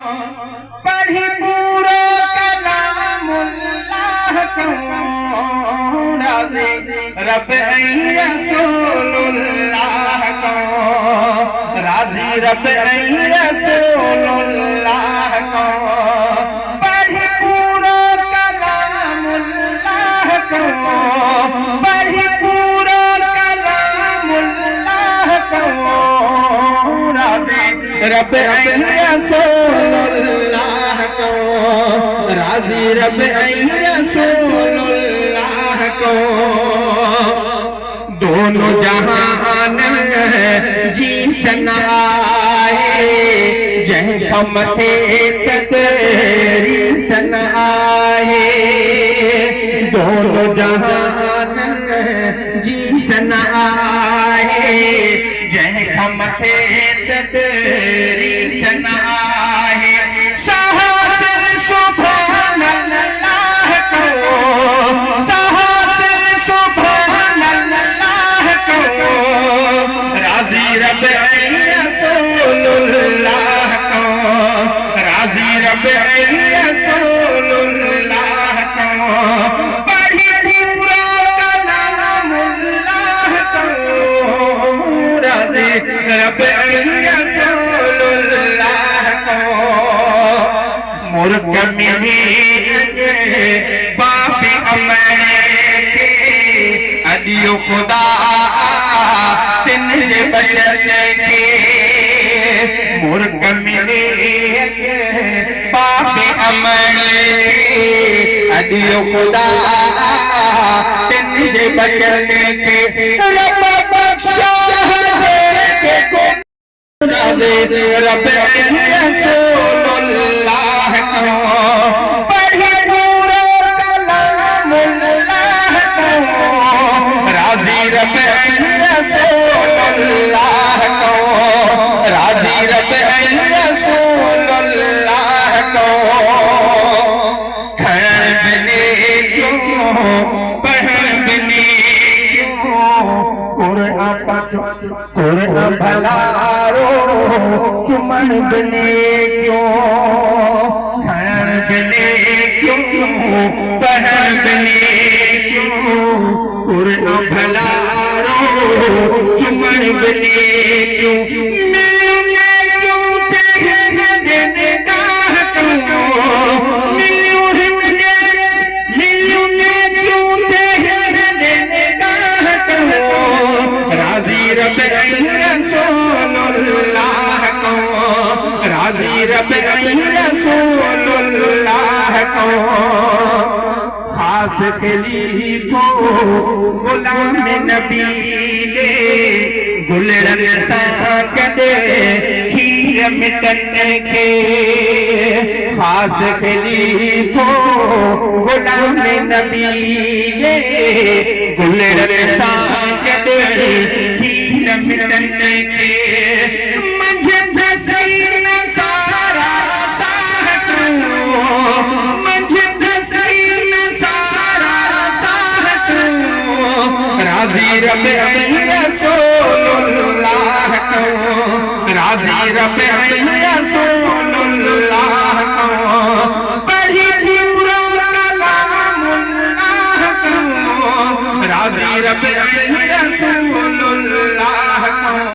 पढ़ी पूरा कलामुल्लाह को राज़ी रब रसूलुल्लाह को राज़ी रब रसूलुल्लाह को पढ़ी पूरा कलामुल्लाह को पढ़ी पूरा कलामुल्लाह को राज़ी रब रसूलुल्लाह को राज़ी रब रसूलुल्लाह को दोनों जहान जी सनाए जह मथे तकरी सनाए दोनों जहान जी सनाए जह मथे तकरी सनाए साहसिल सुभान अल्लाह को साहसिल सुभान अल्लाह को राज़ी रब रसूलुल्लाह को राज़ी रब रसूलुल्लाह को पढ़ी पूरा कलामुल्लाह को राज़ी रब रसूलुल्लाह को मुर्ग मिली बाप अमरे के अदियो खुदा तिन बचर के मुर्ग मिली बाप अमरे के अदियो खुदा तिन बचर के रब बख्शा है को रब रसूलुल्लाह को पढ़ी पूरा कलामुल्लाह को राज़ी रब रसूलुल्लाह को राज़ी रब रसूलुल्लाह को खैर बने क्यों पढ़ बने कुरान भलारो चुमन बने क्यों खैर बने क्यों पढ़ बने क्यों कुरान भलारो चुमन बने क्यों मिलने क्यों तेरे देने गाह क्यों मिलने क्यों तेरे देने गाह क्यों राज़ी रब रसूलुल्लाह को राज़ी रब रसूलुल्लाह को खास खलीफो गुलाम नबी ले गुलरन साकद खीर मिटन के खास खलीफो गुलाम नबी ले गुलरन साकद खीर मिटन के मंझे धसीन सारा साहत मंझे धसीन सारा साहत राज़ी रब रसूलुल्लाह को राज़ी रब रसूलुल्लाह को पढ़ी पूरा कलामुल्लाह को राज़ी रब